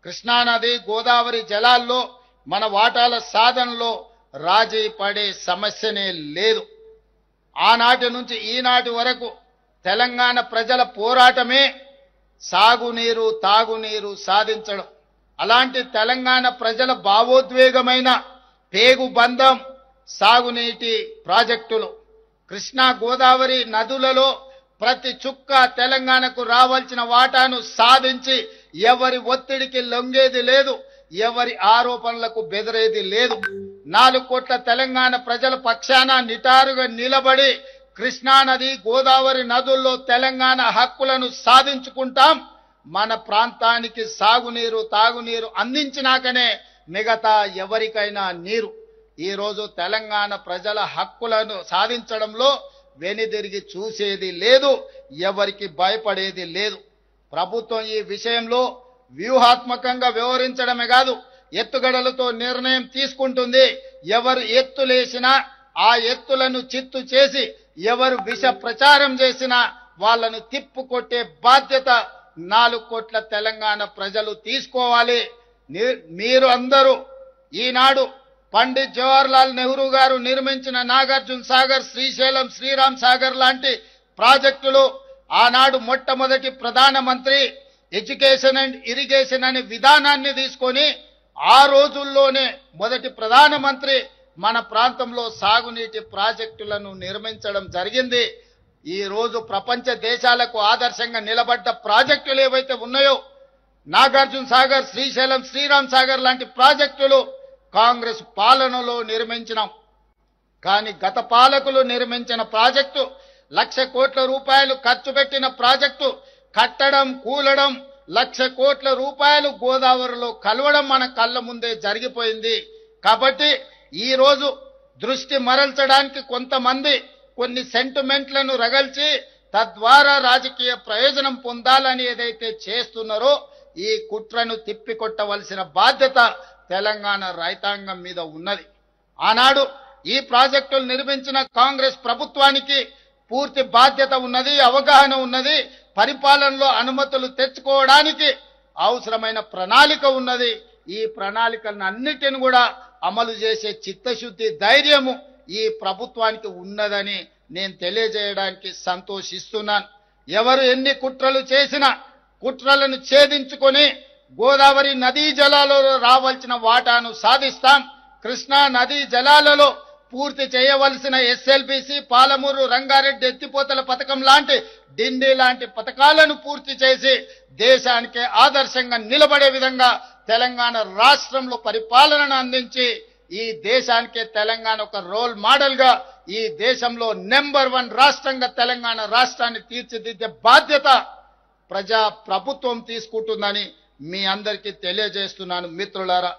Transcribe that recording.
కృష్ణానది గోదావరి జలాల్లో మన వాటాల సాధనలో రాజీ పడే సమస్యనే లేదు. ఆనాటి నుంచి ఈనాటి వరకు తెలంగాణ ప్రజల పోరాటమే సాగునీరు తాగునీరు సాధించడం. అలాంటి తెలంగాణ ప్రజల భావోద్వేగమైన పేగుబంధం సాగునీటి ప్రాజెక్టులు. కృష్ణా గోదావరి నదులలో ప్రతి చుక్క తెలంగాణకు రావాల్సిన వాటాను సాధించి ఎవరి ఒత్తిడికి లొంగేది లేదు, ఎవరి ఆరోపణలకు బెదిరేది లేదు. 4 కోట్ల తెలంగాణ ప్రజల పక్షాన నిటారుగా నిలబడి కృష్ణానది గోదావరి నదుల్లో తెలంగాణ హక్కులను సాధించుకుంటాం. మన ప్రాంతానికి సాగునీరు తాగునీరు అందించినాకనే మిగతా ఎవరికైనా నీరు. ఈరోజు తెలంగాణ ప్రజల హక్కులను సాధించడంలో వెనుదిరిగి చూసేది లేదు, ఎవరికి భయపడేది లేదు. ప్రభుత్వం ఈ విషయంలో వ్యూహాత్మకంగా వ్యవహరించడమే కాదు, ఎత్తుగడలతో నిర్ణయం తీసుకుంటుంది. ఎవరు ఎత్తులేసినా ఆ ఎత్తులను చిత్తు చేసి ఎవరు విష ప్రచారం చేసినా వాళ్ళను తిప్పుకొట్టే బాధ్యత 4 కోట్ల తెలంగాణ ప్రజలు తీసుకోవాలి. మీరు అందరూ ఈనాడు పండిత్ జవహర్లాల్ నెహ్రూ గారు నిర్మించిన నాగార్జున సాగర్, శ్రీశైలం, శ్రీరామ్ సాగర్ లాంటి ప్రాజెక్టులు ఆనాడు మొట్టమొదటి ప్రధానమంత్రి ఎడ్యుకేషన్ అండ్ ఇరిగేషన్ అనే విధానాన్ని తీసుకొని ఆ రోజుల్లోనే మొదటి ప్రధానమంత్రి మన ప్రాంతంలో సాగునీటి ప్రాజెక్టులను నిర్మించడం జరిగింది. ఈ రోజు ప్రపంచ దేశాలకు ఆదర్శంగా నిలబడ్డ ప్రాజెక్టులు ఏవైతే ఉన్నాయో నాగార్జున సాగర్, శ్రీశైలం, శ్రీరామ్ సాగర్ లాంటి ప్రాజెక్టులు కాంగ్రెస్ పాలనలో నిర్మించినాం. కానీ గత పాలకులు నిర్మించిన ప్రాజెక్టు 1,00,000 కోట్ల రూపాయలు ఖర్చు పెట్టిన ప్రాజెక్టు కట్టడం కూలడం 1,00,000 కోట్ల రూపాయలు గోదావరిలో కలవడం మన కళ్ళ ముందే జరిగిపోయింది. కాబట్టి ఈ రోజు దృష్టి మరల్చడానికి కొంతమంది కొన్ని సెంటిమెంట్లను రగల్చి తద్వారా రాజకీయ ప్రయోజనం పొందాలని ఏదైతే చేస్తున్నారో ఈ కుట్రను తిప్పికొట్టవలసిన బాధ్యత తెలంగాణ రైతాంగం మీద ఉన్నది. ఆనాడు ఈ ప్రాజెక్టులు నిర్మించిన కాంగ్రెస్ ప్రభుత్వానికి పూర్తి బాధ్యత ఉన్నది, అవగాహన ఉన్నది. పరిపాలనలో అనుమతులు తెచ్చుకోవడానికి అవసరమైన ప్రణాళిక ఉన్నది. ఈ ప్రణాళికలను అన్నిటిని కూడా అమలు చేసే చిత్తశుద్ధి, ధైర్యము ఈ ప్రభుత్వానికి ఉన్నదని నేను తెలియజేయడానికి సంతోషిస్తున్నాను. ఎవరు ఎన్ని కుట్రలు చేసినా కుట్రలను ఛేదించుకొని గోదావరి నదీ జలాలలో రావాల్సిన వాటాను సాధిస్తాం. కృష్ణా నదీ జలాలలో పూర్తి చేయవలసిన ఎస్ఎల్బిసి, పాలమూరు, రంగారెడ్డి ఎత్తిపోతల పథకం లాంటి డిండి లాంటి పథకాలను పూర్తి చేసి దేశానికి ఆదర్శంగా నిలబడే విధంగా తెలంగాణ రాష్ట్రంలో పరిపాలనను అందించి ఈ దేశానికి తెలంగాణ ఒక రోల్ మోడల్ గా ఈ దేశంలో నెంబర్ 1 రాష్ట్రంగా తెలంగాణ రాష్ట్రాన్ని తీర్చిదిద్దే బాధ్యత ప్రభుత్వం తీసుకుంటుందని మీ అందరికీ తెలియజేస్తున్నాను. మిత్రులారా,